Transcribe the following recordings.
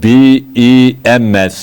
BEMS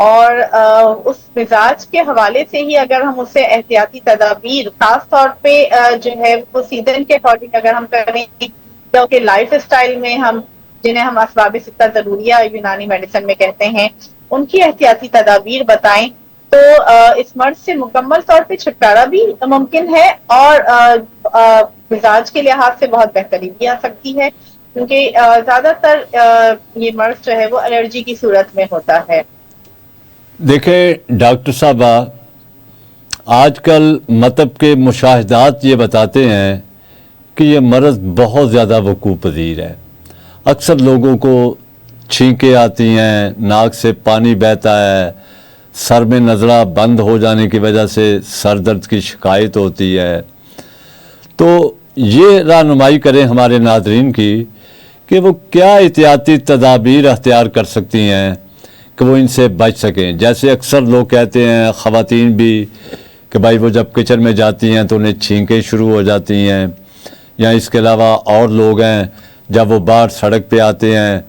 اور اس مزاج کے حوالے سے ہی اگر ہم اسے احتیاطی تدابیر خاص طور پہ جو ہے وہ سیزن کے اکارڈنگ اگر ہم کریں کہ لائف اسٹائل میں ہم جنہیں ہم اسباب ستہ ضروریہ یونانی میڈیسن میں کہتے ہیں ان کی احتیاطی تدابیر بتائیں تو اس مرض سے مکمل طور پہ چھٹکارا بھی ممکن ہے اور مزاج کے لحاظ سے بہت بہتری بھی آ سکتی ہے کیونکہ زیادہ تر یہ مرض جو ہے وہ الرجی کی صورت میں ہوتا ہے. دیکھیں ڈاکٹر صاحبہ، آج کل مطب کے مشاہدات یہ بتاتے ہیں کہ یہ مرض بہت زیادہ وقوع پذیر ہے. اکثر لوگوں کو چھینکیں آتی ہیں، ناک سے پانی بہتا ہے، سر میں نزلہ بند ہو جانے کی وجہ سے سر درد کی شکایت ہوتی ہے. تو یہ رہنمائی کریں ہمارے ناظرین کی کہ وہ کیا احتیاطی تدابیر اختیار کر سکتی ہیں کہ وہ ان سے بچ سکیں. جیسے اکثر لوگ کہتے ہیں، خواتین بھی، کہ بھائی وہ جب کچن میں جاتی ہیں تو انہیں چھینکیں شروع ہو جاتی ہیں، یا اس کے علاوہ اور لوگ ہیں جب وہ باہر سڑک پہ آتے ہیں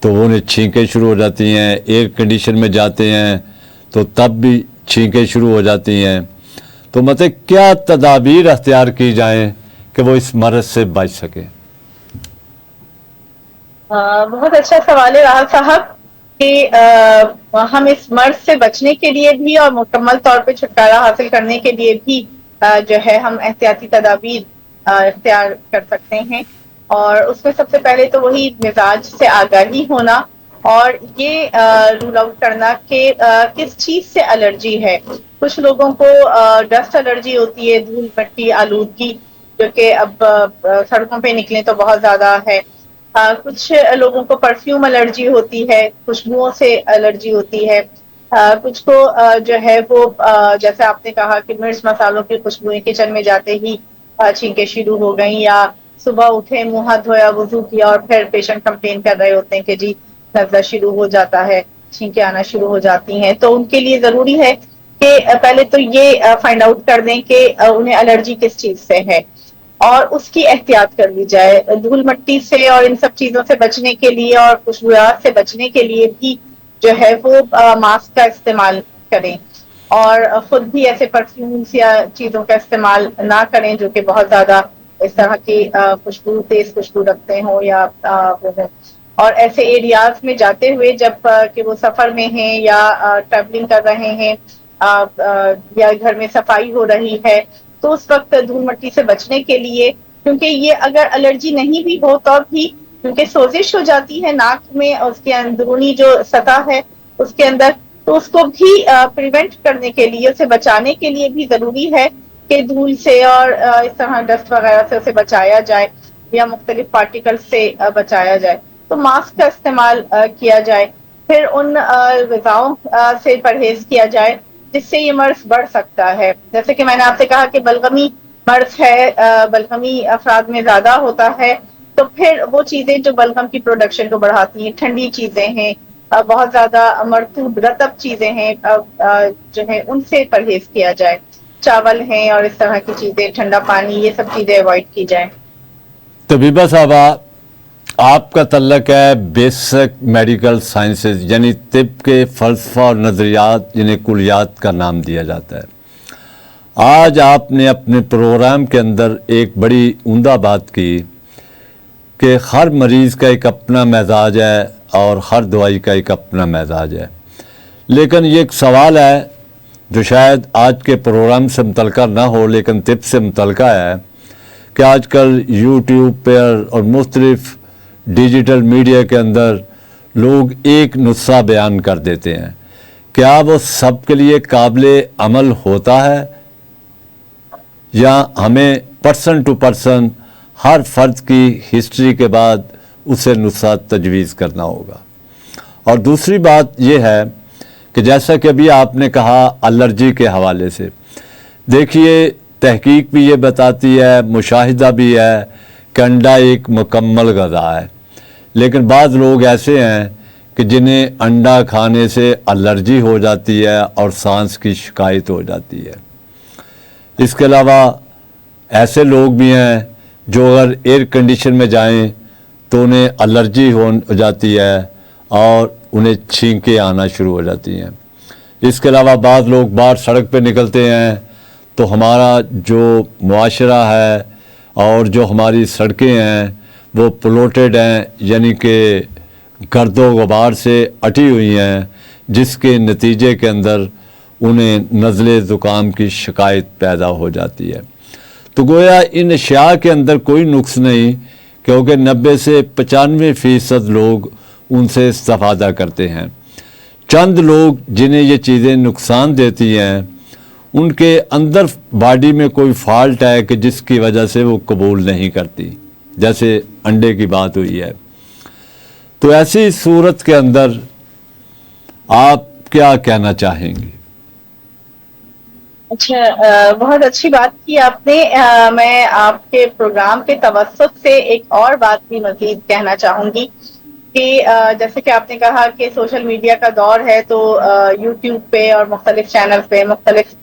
تو وہ انہیں چھینکیں شروع ہو جاتی ہیں، ایئر کنڈیشن میں جاتے ہیں تو تب بھی چھینکیں شروع ہو جاتی ہیں. تو مطلب کیا تدابیر اختیار کی جائیں کہ وہ اس مرض سے بچ سکیں؟ بہت اچھا سوال ہے راحت صاحب کہ ہم اس مرض سے بچنے کے لیے بھی اور مکمل طور پہ چھٹکارا حاصل کرنے کے لیے بھی جو ہے ہم احتیاطی تدابیر اختیار کر سکتے ہیں. اور اس میں سب سے پہلے تو وہی مزاج سے آگاہی ہونا اور یہ رول آؤٹ کرنا کہ کس چیز سے الرجی ہے. کچھ لوگوں کو ڈسٹ الرجی ہوتی ہے، دھول مٹی آلودگی جو کہ اب سڑکوں پہ نکلیں تو بہت زیادہ ہے. کچھ لوگوں کو پرفیوم الرجی ہوتی ہے، خوشبوؤں سے الرجی ہوتی ہے. کچھ کو جو ہے وہ جیسے آپ نے کہا کہ مرچ مسالوں کی خوشبوئیں کچن میں جاتے ہی چھینکیں شروع ہو گئیں، یا صبح اٹھے منہ ہاتھ دھویا وضو کیا اور پھر پیشنٹ کمپلین کر رہے ہوتے ہیں کہ جی نزلہ شروع ہو جاتا ہے، چھینکیں آنا شروع ہو جاتی ہیں. تو ان کے لیے ضروری ہے کہ پہلے تو یہ فائنڈ آؤٹ کر دیں کہ انہیں الرجی کس چیز سے ہے اور اس کی احتیاط کر لی جائے. دھول مٹی سے اور ان سب چیزوں سے بچنے کے لیے اور خوشبویات سے بچنے کے لیے بھی جو ہے وہ ماسک کا استعمال کریں اور خود بھی ایسے پرفیومس یا چیزوں کا استعمال نہ کریں جو کہ بہت زیادہ اس طرح کی خوشبو تیز خوشبو رکھتے ہوں یا اور ایسے ایریاز میں جاتے ہوئے جب کہ وہ سفر میں ہیں یا ٹریولنگ کر رہے ہیں یا گھر میں صفائی ہو رہی ہے تو اس وقت دھول مٹی سے بچنے کے لیے، کیونکہ یہ اگر الرجی نہیں بھی ہو تو بھی کیونکہ سوزش ہو جاتی ہے ناک میں اور اس کے اندرونی جو سطح ہے اس کے اندر، تو اس کو بھی پریونٹ کرنے کے لیے، اسے بچانے کے لیے بھی ضروری ہے کہ دھول سے اور اس طرح ڈسٹ وغیرہ سے اسے بچایا جائے یا مختلف پارٹیکل سے بچایا جائے. تو ماسک کا استعمال کیا جائے. پھر ان غذاؤں سے پرہیز کیا جائے جس سے یہ مرض بڑھ سکتا ہے. جیسے کہ میں نے آپ سے کہا کہ بلغمی مرض ہے، بلغمی افراد میں زیادہ ہوتا ہے، تو پھر وہ چیزیں جو بلغم کی پروڈکشن کو بڑھاتی ہیں، ٹھنڈی چیزیں ہیں، بہت زیادہ مرطوب رطب چیزیں ہیں جو ہے ان سے پرہیز کیا جائے. چاول ہیں اور اس طرح کی چیزیں، ٹھنڈا پانی، یہ سب چیزیں اوائڈ کی جائیں. طبیبہ صاحبہ، آپ کا تعلق ہے بیسک میڈیکل سائنسز یعنی طب کے فلسفہ اور نظریات جنہیں کلیات کا نام دیا جاتا ہے. آج آپ نے اپنے پروگرام کے اندر ایک بڑی عمدہ بات کی کہ ہر مریض کا ایک اپنا مزاج ہے اور ہر دوائی کا ایک اپنا مزاج ہے. لیکن یہ ایک سوال ہے جو شاید آج کے پروگرام سے متعلقہ نہ ہو لیکن طب سے متعلقہ ہے کہ آج کل یوٹیوب پر اور مختلف ڈیجیٹل میڈیا کے اندر لوگ ایک نسخہ بیان کر دیتے ہیں. کیا وہ سب کے لیے قابل عمل ہوتا ہے یا ہمیں پرسن ٹو پرسن ہر فرد کی ہسٹری کے بعد اسے نسخہ تجویز کرنا ہوگا؟ اور دوسری بات یہ ہے کہ جیسا کہ ابھی آپ نے کہا الرجی کے حوالے سے، دیکھیے تحقیق بھی یہ بتاتی ہے، مشاہدہ بھی ہے کہ انڈا ایک مکمل غذا ہے، لیکن بعض لوگ ایسے ہیں کہ جنہیں انڈا کھانے سے الرجی ہو جاتی ہے اور سانس کی شکایت ہو جاتی ہے. اس کے علاوہ ایسے لوگ بھی ہیں جو اگر ایئر کنڈیشن میں جائیں تو انہیں الرجی ہو جاتی ہے اور انہیں چھینکیں آنا شروع ہو جاتی ہیں. اس کے علاوہ بعض لوگ باہر سڑک پہ نکلتے ہیں تو ہمارا جو معاشرہ ہے اور جو ہماری سڑکیں ہیں وہ پولوٹیڈ ہیں، یعنی کہ گرد و غبار سے اٹی ہوئی ہیں، جس کے نتیجے کے اندر انہیں نزلے زکام کی شکایت پیدا ہو جاتی ہے۔ تو گویا ان اشیاء کے اندر کوئی نقص نہیں، کیونکہ 90 سے 95% لوگ ان سے استفادہ کرتے ہیں۔ چند لوگ جنہیں یہ چیزیں نقصان دیتی ہیں، ان کے اندر باڈی میں کوئی فالٹ ہے کہ جس کی وجہ سے وہ قبول نہیں کرتی، جیسے انڈے کی بات ہوئی ہے۔ تو ایسی صورت کے اندر آپ کیا کہنا چاہیں گی؟ اچھا، بہت اچھی بات کی آپ نے۔ میں آپ کے پروگرام کے توسط سے ایک اور بات بھی مزید کہنا چاہوں گی کہ جیسے کہ آپ نے کہا کہ سوشل میڈیا کا دور ہے، تو یوٹیوب پہ اور مختلف چینل پہ مختلف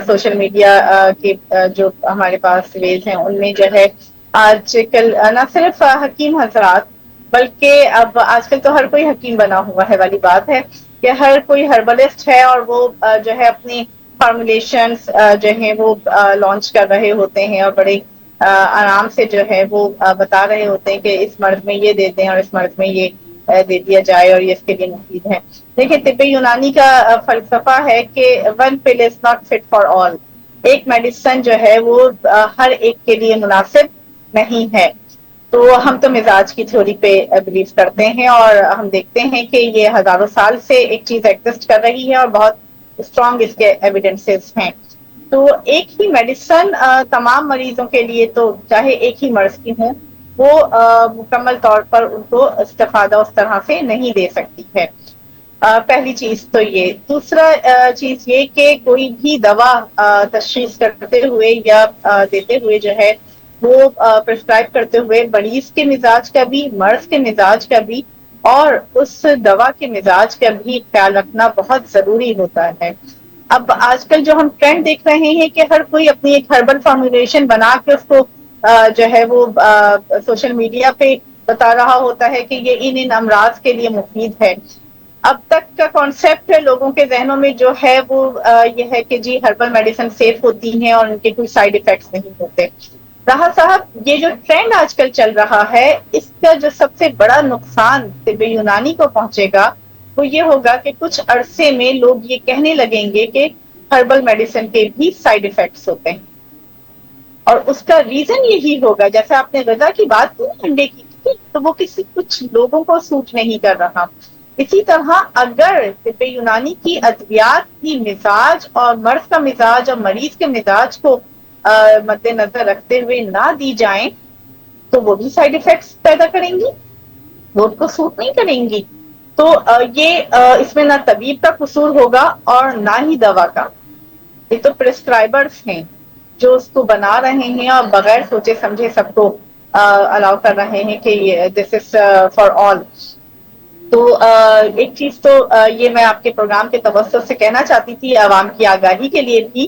سوشل میڈیا کے جو ہمارے پاس ویز ہیں، ان میں جو ہے آج کل نہ صرف حکیم حضرات بلکہ اب آج کل تو ہر کوئی حکیم بنا ہوا ہے والی بات ہے کہ ہر کوئی ہربلسٹ ہے، اور وہ جو ہے اپنی فارمولیشنز جو ہیں وہ لانچ کر رہے ہوتے ہیں، اور بڑے آرام سے جو ہے وہ بتا رہے ہوتے ہیں کہ اس مرض میں یہ دے دیں اور اس مرض میں یہ دے دیا جائے اور یہ اس کے لیے مفید ہے۔ دیکھیں، طب یونانی کا فلسفہ ہے کہ one pill is not fit for all, ایک میڈیسن جو ہے وہ ہر ایک کے لیے مناسب نہیں ہے۔ تو ہم تو مزاج کی تھیوری پہ بلیو کرتے ہیں، اور ہم دیکھتے ہیں کہ یہ ہزاروں سال سے ایک چیز ایگزسٹ کر رہی ہے اور بہت اسٹرانگ اس کے ایویڈنسز ہیں۔ تو ایک ہی میڈیسن تمام مریضوں کے لیے، تو چاہے ایک ہی مرض کی ہوں، وہ مکمل طور پر ان کو استفادہ اس طرح سے نہیں دے سکتی ہے۔ پہلی چیز تو یہ۔ دوسرا چیز یہ کہ کوئی بھی دوا تشخیص کرتے ہوئے یا دیتے ہوئے جو ہے وہ پرسکرائب کرتے ہوئے مریض کے مزاج کا بھی، مرض کے مزاج کا بھی اور اس دوا کے مزاج کا بھی خیال رکھنا بہت ضروری ہوتا ہے۔ اب آج کل جو ہم ٹرینڈ دیکھ رہے ہیں کہ ہر کوئی اپنی ایک ہربل فارمولیشن بنا کے اس کو جو ہے وہ سوشل میڈیا پہ بتا رہا ہوتا ہے کہ یہ ان امراض کے لیے مفید ہے۔ اب تک کا کانسیپٹ لوگوں کے ذہنوں میں جو ہے وہ یہ ہے کہ جی ہربل میڈیسن سیف ہوتی ہیں اور ان کے کوئی سائیڈ ایفیکٹس نہیں ہوتے۔ راحت صاحب، یہ جو ٹرینڈ آج کل چل رہا ہے، اس کا جو سب سے بڑا نقصان طب یونانی کو پہنچے گا وہ یہ ہوگا کہ کچھ عرصے میں لوگ یہ کہنے لگیں گے کہ ہربل میڈیسن کے بھی سائیڈ ایفیکٹس ہوتے ہیں، اور اس کا ریزن یہی ہوگا، جیسے آپ نے غذا کی بات کی انڈے کی، تو وہ کچھ لوگوں کو سوٹ نہیں کر رہا۔ اسی طرح اگر طب یونانی کی ادویات کی مزاج اور مرض کا مزاج اور مریض کے مزاج کو مد نظر رکھتے ہوئے نہ دی جائیں تو وہ بھی سائیڈ ایفیکٹس پیدا کریں گی، وہ ان کو سوٹ نہیں کریں گی۔ تو یہ اس میں نہ طبیب کا قصور ہوگا اور نہ ہی دوا کا۔ یہ تو پرسکرائبرز ہیں جو اس کو بنا رہے ہیں اور بغیر سوچے سمجھے سب کو الاؤ کر رہے ہیں کہ یہ دس از فار آل۔ تو ایک چیز تو یہ میں آپ کے پروگرام کے توسط سے کہنا چاہتی تھی عوام کی آگاہی کے لیے بھی،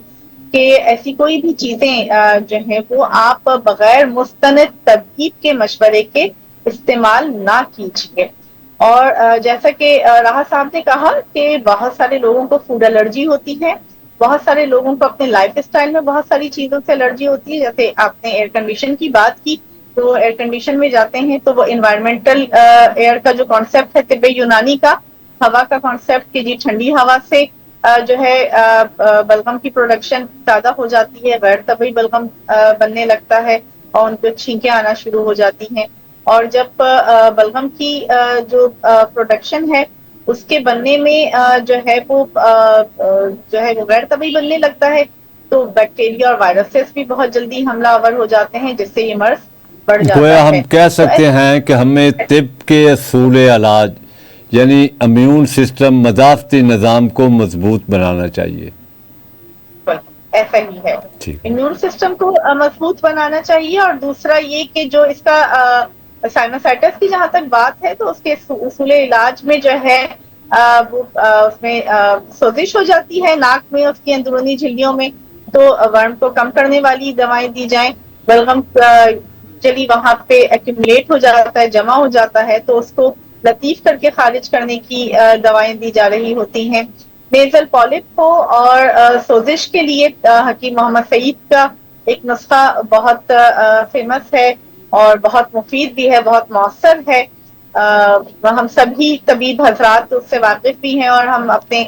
کہ ایسی کوئی بھی چیزیں جو ہیں وہ آپ بغیر مستند طبیب کے مشورے کے استعمال نہ کیجیے۔ اور جیسا کہ راحت صاحب نے کہا کہ بہت سارے لوگوں کو فوڈ الرجی ہوتی ہے، بہت سارے لوگوں کو اپنے لائف اسٹائل میں بہت ساری چیزوں سے الرجی ہوتی ہے۔ جیسے آپ نے ایئر کنڈیشن کی بات کی، تو ایئر کنڈیشن میں جاتے ہیں تو وہ انوائرمنٹل ایئر کا جو کانسیپٹ ہے طب یونانی کا، ہوا کا کانسیپٹ کہ جی ٹھنڈی ہوا سے جو ہے بلغم کی پروڈکشن زیادہ ہو جاتی ہے، غیر طبعی بلغم بننے لگتا ہے اور ان کو چھینکیں آنا شروع ہو جاتی ہیں۔ اور جب بلغم کی جو پروڈکشن ہے اس کے بننے میں جو ہے وہ غیر طبعی بننے لگتا ہے، تو بیکٹیریا اور وائرسز بھی بہت جلدی حملہ آور ہو جاتے ہیں، جس سے یہ مرض بڑھ جاتا گویا ہے۔ ہم کہہ تو سکتے ہیں کہ ہمیں طب کے اصول علاج یعنی امیون سسٹم، مدافعتی نظام کو مضبوط بنانا چاہیے۔ ایسا ہی ہے، ٹھیک۔ امیون سسٹم کو مضبوط بنانا چاہیے۔ اور دوسرا یہ کہ جو اس کا سائنوسائٹس کی جہاں تک بات ہے تو اس کے اصول علاج میں جو ہے وہ اس میں سوزش ہو جاتی ہے ناک میں، اس کی اندرونی جھلیوں میں، تو ورم کو کم کرنے والی دوائیں دی جائیں۔ بلغم چلی وہاں پہ ایکومولیٹ ہو جاتا ہے، جمع ہو جاتا ہے، تو اس کو لطیف کر کے خارج کرنے کی دوائیں دی جا رہی ہوتی ہیں۔ نیزل پالپ ہو اور سوزش کے لیے حکیم محمد سعید کا ایک نسخہ بہت فیمس ہے اور بہت مفید بھی ہے، بہت مؤثر ہے. ہم سبھی طبیب حضرات اس سے واقف بھی ہیں اور ہم اپنے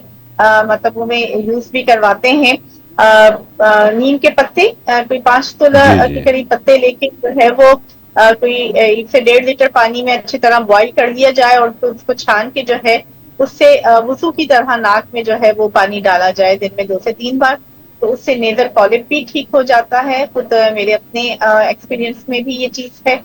مطلبوں میں یوز بھی کرواتے ہیں. نیم کے پتے کوئی 5 تولہ جی کے جی قریب پتے لے کے جو ہے وہ کوئی 1 سے 1.5 لیٹر پانی میں اچھی طرح بوائل کر لیا جائے اور پھر اس کو چھان کے جو ہے اس سے وضو کی طرح ناک میں جو ہے وہ پانی ڈالا جائے دن میں 2 سے 3 بار. تو اس سے نیزل پالپ بھی ٹھیک ہو جاتا ہے. خود میرے اپنے ایکسپیرئنس میں بھی یہ چیز ہے.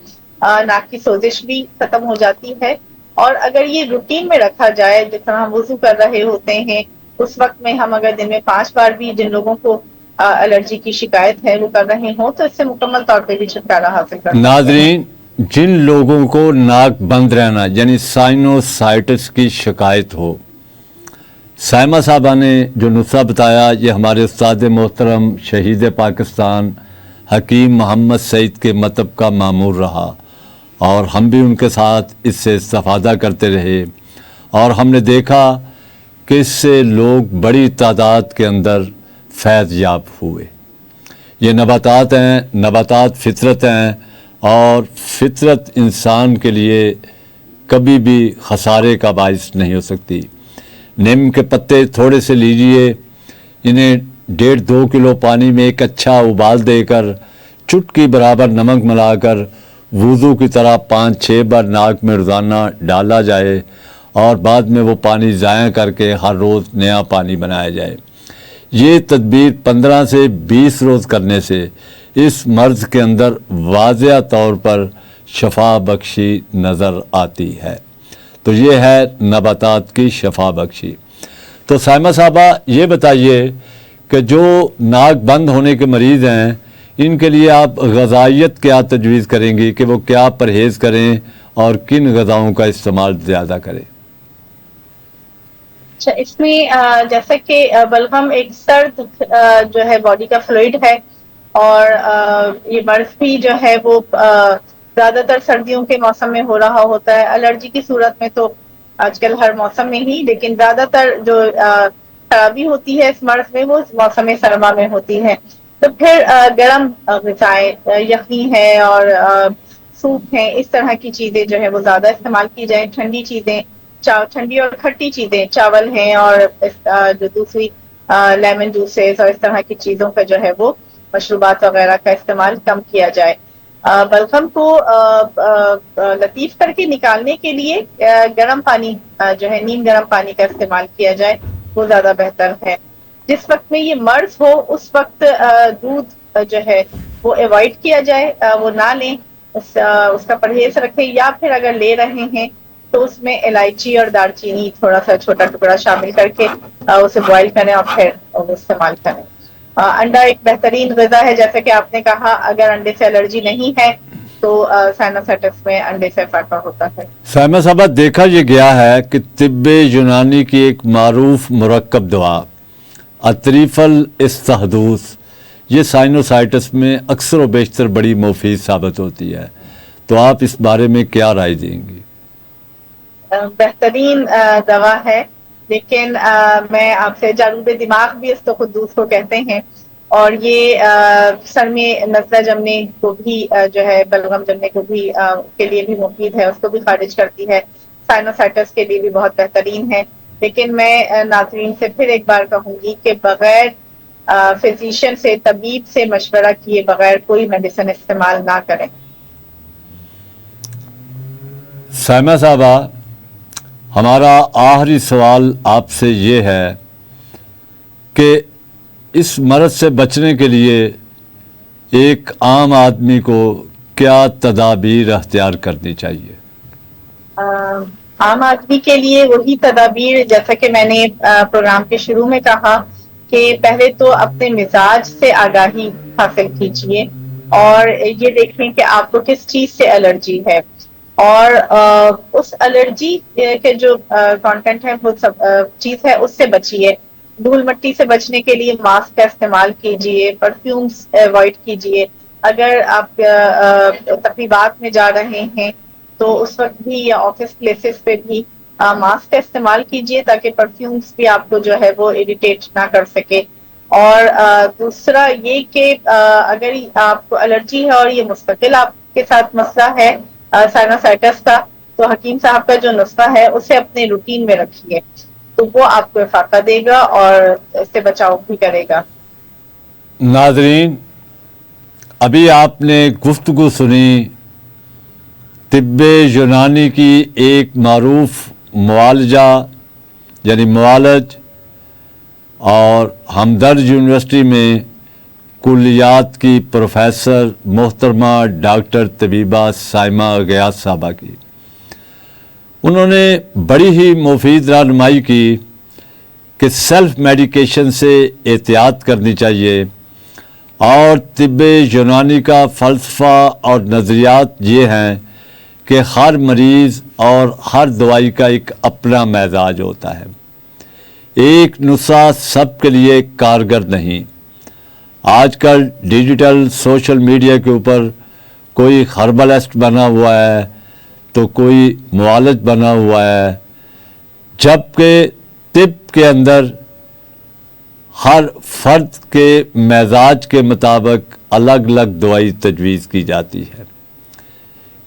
ناک کی سوزش بھی ختم ہو جاتی ہے. اور اگر یہ روٹین میں رکھا جائے جس طرح ہم وضو کر رہے ہوتے ہیں اس وقت میں ہم اگر دن میں 5 بار بھی جن لوگوں کو الرجی کی شکایت ہے وہ کر رہے ہوں تو اس سے مکمل طور پہ بھی چھٹکارا حاصل کر سکتے ہیں. ناظرین، جن لوگوں کو ناک بند رہنا یعنی سائنوسائٹس کی شکایت ہو، سائمہ صاحبہ نے جو نسخہ بتایا یہ ہمارے استاد محترم شہید پاکستان حکیم محمد سعید کے مطب کا معمور رہا اور ہم بھی ان کے ساتھ اس سے استفادہ کرتے رہے اور ہم نے دیکھا کہ اس سے لوگ بڑی تعداد کے اندر فیض یاب ہوئے. یہ نباتات ہیں، نباتات فطرت ہیں اور فطرت انسان کے لیے کبھی بھی خسارے کا باعث نہیں ہو سکتی. نیم کے پتے تھوڑے سے لیجئے، انہیں 1.5-2 کلو پانی میں ایک اچھا ابال دے کر چٹکی برابر نمک ملا کر وضو کی طرح 5-6 بار ناک میں روزانہ ڈالا جائے اور بعد میں وہ پانی ضائع کر کے ہر روز نیا پانی بنایا جائے. یہ تدبیر 15 سے 20 روز کرنے سے اس مرض کے اندر واضح طور پر شفا بخشی نظر آتی ہے. تو یہ ہے نباتات کی شفا بخشی. تو سائمہ صاحبہ یہ بتائیے کہ جو ناک بند ہونے کے مریض ہیں ان کے لیے آپ غذائیت کیا تجویز کریں گی کہ وہ کیا پرہیز کریں اور کن غذاؤں کا استعمال زیادہ کریں؟ اچھا، اس میں جیسا کہ بلغم ایک سرد جو ہے باڈی کا فلوئڈ ہے اور یہ مرض بھی جو ہے وہ زیادہ تر سردیوں کے موسم میں ہو رہا ہوتا ہے. الرجی کی صورت میں تو آج کل ہر موسم میں ہی، لیکن زیادہ تر جو خرابی ہوتی ہے اس مرض میں وہ موسم سرما میں ہوتی ہے. تو پھر گرم غذائیں یخنی ہے اور سوپ ہیں، اس طرح کی چیزیں جو ہے وہ زیادہ استعمال کی جائیں. ٹھنڈی چیزیں، ٹھنڈی اور کھٹی چیزیں، چاول ہیں اور جو دوسری لیمن جوسز اور اس طرح کی چیزوں کا جو ہے وہ مشروبات وغیرہ کا استعمال کم کیا جائے. بلغم کو لطیف کر کے نکالنے کے لیے گرم پانی جو ہے نیم گرم پانی کا استعمال کیا جائے، وہ زیادہ بہتر ہے. جس وقت میں یہ مرض ہو اس وقت دودھ جو ہے وہ اوائڈ کیا جائے، وہ نہ لیں، اس کا پرہیز رکھیں. یا پھر اگر لے رہے ہیں تو اس میں الائچی اور دار چینی تھوڑا سا چھوٹا ٹکڑا شامل کر کے اسے بوائل کریں اور پھر استعمال کریں. انڈا ایک بہترین غذا ہے. جیسا کہ آپ نے کہا اگر انڈے سے الرجی نہیں ہے تو سائنوسائٹس میں انڈے سے فائدہ ہوتا ہے. سائمہ صاحبہ، دیکھا یہ گیا ہے کہ طب یونانی کی ایک معروف مرکب دوا اطریف الاستحدوث یہ سائنوسائٹس میں اکثر و بیشتر بڑی مفید ثابت ہوتی ہے. تو آپ اس بارے میں کیا رائے دیں گی؟ بہترین دوا ہے، لیکن میں آپ سے جالوب دماغ بھی استحدوث کو کہتے ہیں اور یہ سر میں نزلہ جمنے کو بھی جو ہے بلغم جمنے کو بھی کے لیے بھی مفید ہے، اس کو بھی خارج کرتی ہے. سائنوسائٹس کے لیے بھی بہت بہترین ہے. لیکن میں ناظرین سے پھر ایک بار کہوں گی کہ بغیر فزیشین سے، طبیب سے مشورہ کیے بغیر کوئی میڈیسن استعمال نہ کریں. سائمہ صاحبہ، ہمارا آخری سوال آپ سے یہ ہے کہ اس مرض سے بچنے کے لیے ایک عام آدمی کو کیا تدابیر اختیار کرنی چاہیے؟ عام آدمی کے لیے وہی تدابیر جیسا کہ میں نے پروگرام کے شروع میں کہا کہ پہلے تو اپنے مزاج سے آگاہی حاصل کیجیے اور یہ دیکھیں کہ آپ کو کس چیز سے الرجی ہے اور اس الرجی کے جو کانٹینٹ ہے وہ سب چیز ہے اس سے بچیے. دھول مٹی سے بچنے کے لیے ماسک کا استعمال کیجیے، پرفیومز اوائڈ کیجیے. اگر آپ تقریبات میں جا رہے ہیں تو اس وقت بھی یا آفس پلیسز پہ بھی ماسک کا استعمال کیجیے تاکہ پرفیومز بھی آپ کو جو ہے وہ اریٹیٹ نہ کر سکے. اور دوسرا یہ کہ اگر آپ کو الرجی ہے اور یہ مستقل آپ کے ساتھ مسئلہ ہے سائنوسائٹس کا، تو حکیم صاحب کا جو نسخہ ہے اسے اپنے روٹین میں رکھیے، تو وہ آپ کو افاقہ دے گا اور اس سے بچاؤ بھی کرے گا. ناظرین، ابھی آپ نے گفتگو سنی طب یونانی کی ایک معروف معالجہ یعنی معالج اور ہمدرد یونیورسٹی میں کلیات کی پروفیسر محترمہ ڈاکٹر طبیبہ سائمہ غیاث صاحبہ کی. انہوں نے بڑی ہی مفید رہنمائی کی کہ سیلف میڈیکیشن سے احتیاط کرنی چاہیے، اور طب یونانی کا فلسفہ اور نظریات یہ ہیں کہ ہر مریض اور ہر دوائی کا ایک اپنا مزاج ہوتا ہے. ایک نسخہ سب کے لیے کارگر نہیں. آج کل ڈیجیٹل سوشل میڈیا کے اوپر کوئی ہربلسٹ بنا ہوا ہے تو کوئی معالج بنا ہوا ہے، جبکہ طب کے اندر ہر فرد کے مزاج کے مطابق الگ الگ دوائی تجویز کی جاتی ہے.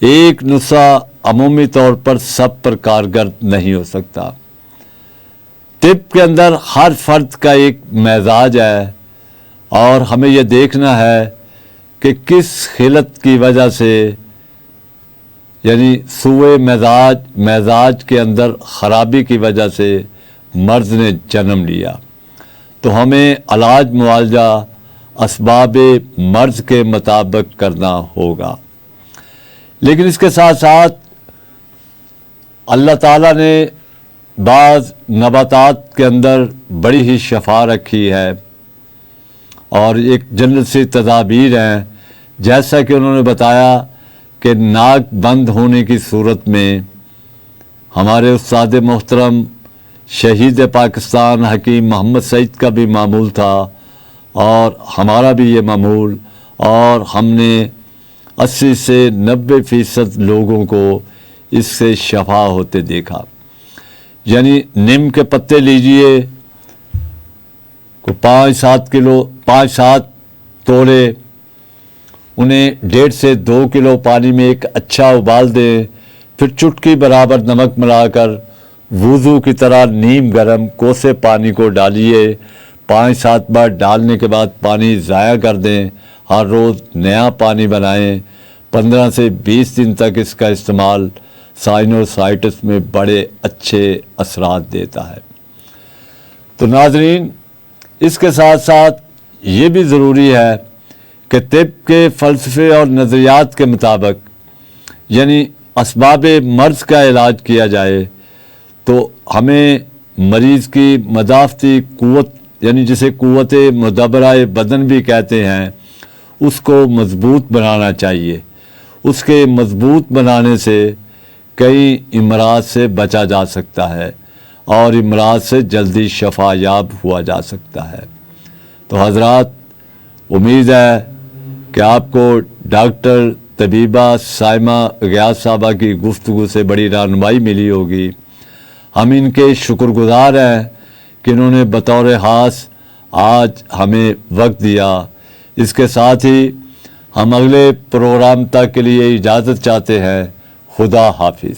ایک نسخہ عمومی طور پر سب پر کارگر نہیں ہو سکتا. طب کے اندر ہر فرد کا ایک مزاج ہے، اور ہمیں یہ دیکھنا ہے کہ کس خلت کی وجہ سے، یعنی سوء مزاج کے اندر خرابی کی وجہ سے مرض نے جنم لیا، تو ہمیں علاج معالجہ اسباب مرض کے مطابق کرنا ہوگا. لیکن اس کے ساتھ ساتھ اللہ تعالیٰ نے بعض نباتات کے اندر بڑی ہی شفا رکھی ہے، اور ایک جنت سی تدابیر ہیں. جیسا کہ انہوں نے بتایا کہ ناک بند ہونے کی صورت میں ہمارے استاد محترم شہید پاکستان حکیم محمد سعید کا بھی معمول تھا، اور ہمارا بھی یہ معمول، اور ہم نے 80 سے 90% لوگوں کو اس سے شفا ہوتے دیکھا. یعنی نیم کے پتے لیجئے، کو 5-7 توڑے، انہیں 1.5 سے 2 کلو پانی میں ایک اچھا ابال دیں، پھر چٹکی برابر نمک ملا کر وضو کی طرح نیم گرم کوسے پانی کو ڈالیے. 5-7 بار ڈالنے کے بعد پانی ضائع کر دیں. ہر روز نیا پانی بنائیں. 15 سے 20 دن تک اس کا استعمال سائنوسائٹس میں بڑے اچھے اثرات دیتا ہے. تو ناظرین، اس کے ساتھ ساتھ یہ بھی ضروری ہے کہ طب کے فلسفے اور نظریات کے مطابق یعنی اسباب مرض کا علاج کیا جائے تو ہمیں مریض کی مدافعتی قوت، یعنی جسے قوت مدبرہ بدن بھی کہتے ہیں، اس کو مضبوط بنانا چاہیے. اس کے مضبوط بنانے سے کئی امراض سے بچا جا سکتا ہے، اور امراض سے جلدی شفا یاب ہوا جا سکتا ہے. تو حضرات، امید ہے کہ آپ کو ڈاکٹر طبیبہ سائمہ غیاث صاحبہ کی گفتگو سے بڑی رہنمائی ملی ہوگی. ہم ان کے شکر گزار ہیں کہ انہوں نے بطور خاص آج ہمیں وقت دیا. اس کے ساتھ ہی ہم اگلے پروگرام تک کے لیے اجازت چاہتے ہیں. خدا حافظ.